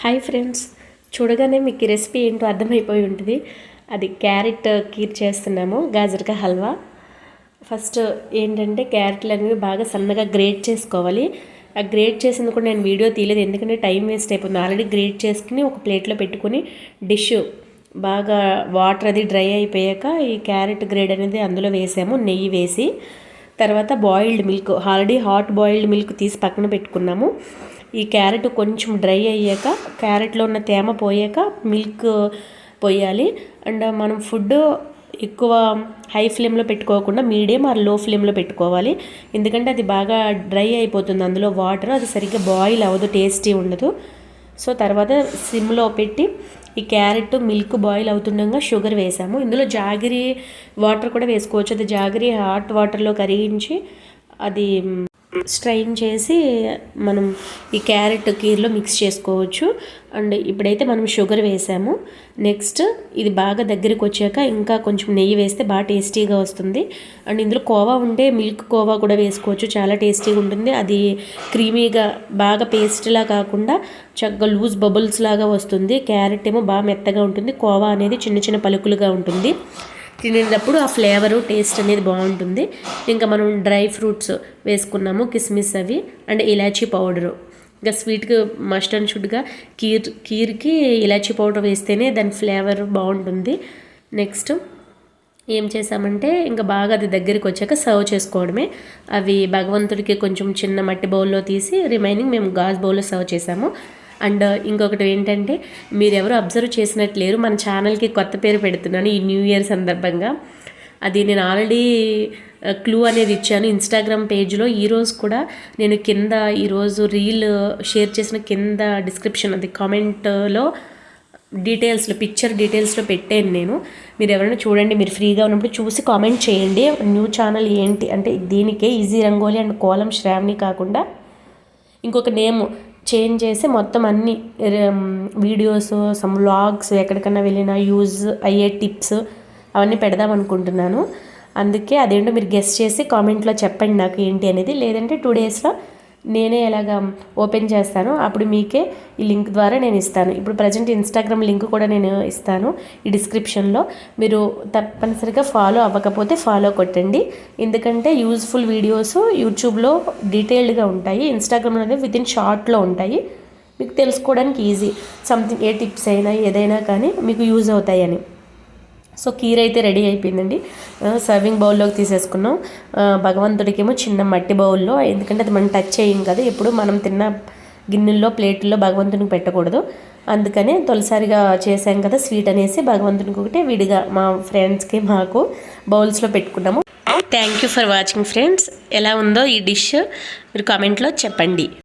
Hi friends, చూడగానే మీకు ఈ రెసిపీ ఏంటో అర్థమైపోయి ఉంటుంది. అది క్యారెట్ కీర్ చేస్తున్నాము, గాజర్కా హల్వా. ఫస్ట్ ఏంటంటే క్యారెట్లు అనేవి బాగా సన్నగా గ్రేట్ చేసుకోవాలి. ఆ గ్రేట్ చేసింది కూడా నేను వీడియో తీయలేదు, ఎందుకంటే టైం వేస్ట్ అయిపోతుంది. ఆల్రెడీ గ్రేట్ చేసుకుని ఒక ప్లేట్లో పెట్టుకుని డిష్ బాగా వాటర్ అది డ్రై అయిపోయాక ఈ క్యారెట్ గ్రేడ్ అనేది అందులో వేసాము, నెయ్యి వేసి. తర్వాత boiled milk, already hot boiled milk తీసి పక్కన పెట్టుకున్నాము. ఈ క్యారెట్ కొంచెం డ్రై అయ్యాక, క్యారెట్లో ఉన్న తేమ పోయాక మిల్క్ పోయాలి. అండ్ మనం ఫుడ్ ఎక్కువ హై ఫ్లేమ్లో పెట్టుకోకుండా మీడియం ఆర్ లో ఫ్లేమ్లో పెట్టుకోవాలి, ఎందుకంటే అది బాగా డ్రై అయిపోతుంది అందులో వాటర్, అది సరిగ్గా బాయిల్ అవ్వదు, టేస్టీ ఉండదు. సో తర్వాత సిమ్లో పెట్టి ఈ క్యారెట్ మిల్క్ బాయిల్ అవుతుండగా షుగర్ వేసాము. ఇందులో జాగరి వాటర్ కూడా వేసుకోవచ్చు. అది జాగరి హాట్ వాటర్లో కరిగించి అది స్ట్రైన్ చేసి మనం ఈ క్యారెట్ కీర్లో మిక్స్ చేసుకోవచ్చు. అండ్ ఇప్పుడైతే మనం షుగర్ వేసాము. నెక్స్ట్ ఇది బాగా దగ్గరికి వచ్చాక ఇంకా కొంచెం నెయ్యి వేస్తే బాగా టేస్టీగా వస్తుంది. అండ్ ఇందులో కోవా ఉంటే మిల్క్ కోవా కూడా వేసుకోవచ్చు, చాలా టేస్టీగా ఉంటుంది. అది క్రీమీగా బాగా పేస్ట్లా కాకుండా చక్కగా లూజ్ బబుల్స్ లాగా వస్తుంది. క్యారెట్ ఏమో బాగా మెత్తగా ఉంటుంది, కోవా అనేది చిన్న చిన్న పలుకులుగా ఉంటుంది. తినేటప్పుడు ఆ ఫ్లేవరు టేస్ట్ అనేది బాగుంటుంది. ఇంకా మనం డ్రై ఫ్రూట్స్ వేసుకున్నాము, కిస్మిస్ అవి, అండ్ ఇలాచీ పౌడరు. ఇంకా స్వీట్గా మస్ట్ అండ్ షుడ్గా కీర్కి ఇలాచీ పౌడర్ వేస్తేనే దాని ఫ్లేవర్ బాగుంటుంది. నెక్స్ట్ ఏం చేసామంటే ఇంకా బాగా అది దగ్గరికి వచ్చాక సర్వ్ చేసుకోవడమే. అవి భగవంతుడికి కొంచెం చిన్న మట్టి బౌల్లో తీసి రిమైనింగ్ మేము గాజు బౌల్లో సర్వ్ చేసాము. అండ్ ఇంకొకటి ఏంటంటే, మీరెవరు అబ్జర్వ్ చేసినట్లేరు, మన ఛానల్కి కొత్త పేరు పెడుతున్నాను ఈ న్యూ ఇయర్ సందర్భంగా. అది నేను ఆల్రెడీ క్లూ అనేది ఇచ్చాను ఇన్స్టాగ్రామ్ పేజ్లో. ఈరోజు కూడా నేను కింద ఈరోజు రీల్ షేర్ చేసిన కింద డిస్క్రిప్షన్, అది కామెంట్లో డీటెయిల్స్లో, పిక్చర్ డీటెయిల్స్లో పెట్టాను నేను. మీరు ఎవరైనా చూడండి, మీరు ఫ్రీగా ఉన్నప్పుడు చూసి కామెంట్ చేయండి. న్యూ ఛానల్ ఏంటి అంటే దీనికే ఈజీ రంగోలీ అండ్ కోలం శ్రావణి కాకుండా ఇంకొక నేమ్ చేంజ్ చేసి మొత్తం అన్ని వీడియోస్, సమ్ వ్లాగ్స్, ఎక్కడికన్నా వెళ్ళినా యూజ్ అయ్యే టిప్స్ అవన్నీ పెడదాం అనుకుంటున్నాను. అందుకే అదేంటో మీరు గెస్ట్ చేసి కామెంట్లో చెప్పండి నాకు ఏంటి అనేది. లేదంటే 2 డేస్లో నేనే ఎలాగ ఓపెన్ చేస్తాను, అప్పుడు మీకే ఈ లింక్ ద్వారా నేను ఇస్తాను. ఇప్పుడు ప్రజెంట్ ఇన్స్టాగ్రామ్ లింక్ కూడా నేను ఇస్తాను ఈ డిస్క్రిప్షన్లో. మీరు తప్పనిసరిగా ఫాలో అవ్వకపోతే ఫాలో కొట్టండి, ఎందుకంటే యూజ్ఫుల్ వీడియోస్ యూట్యూబ్లో డీటెయిల్డ్గా ఉంటాయి, ఇన్స్టాగ్రామ్లో అనేది వితిన్ షార్ట్లో ఉంటాయి. మీకు తెలుసుకోవడానికి ఈజీ, సంథింగ్ ఏ టిప్స్ అయినా ఏదైనా కానీ మీకు యూజ్ అవుతాయని. సో కీర్ అయితే రెడీ అయిపోయిందండి. సర్వింగ్ బౌల్లోకి తీసేసుకున్నాం. భగవంతుడికేమో చిన్న మట్టి బౌల్లో, ఎందుకంటే అది మనం టచ్ చేయం కదా, ఎప్పుడు మనం తిన్న గిన్నెల్లో ప్లేట్లో భగవంతునికి పెట్టకూడదు. అందుకనే తొలిసారిగా చేసాం కదా స్వీట్ అనేసి భగవంతునికి ఒకటి విడిగా మా ఫ్రెండ్స్కి మాకు బౌల్స్లో పెట్టుకున్నాము. Thank you for watching friends. ఎలా ఉందో ఈ డిష్ మీరు కామెంట్లో చెప్పండి.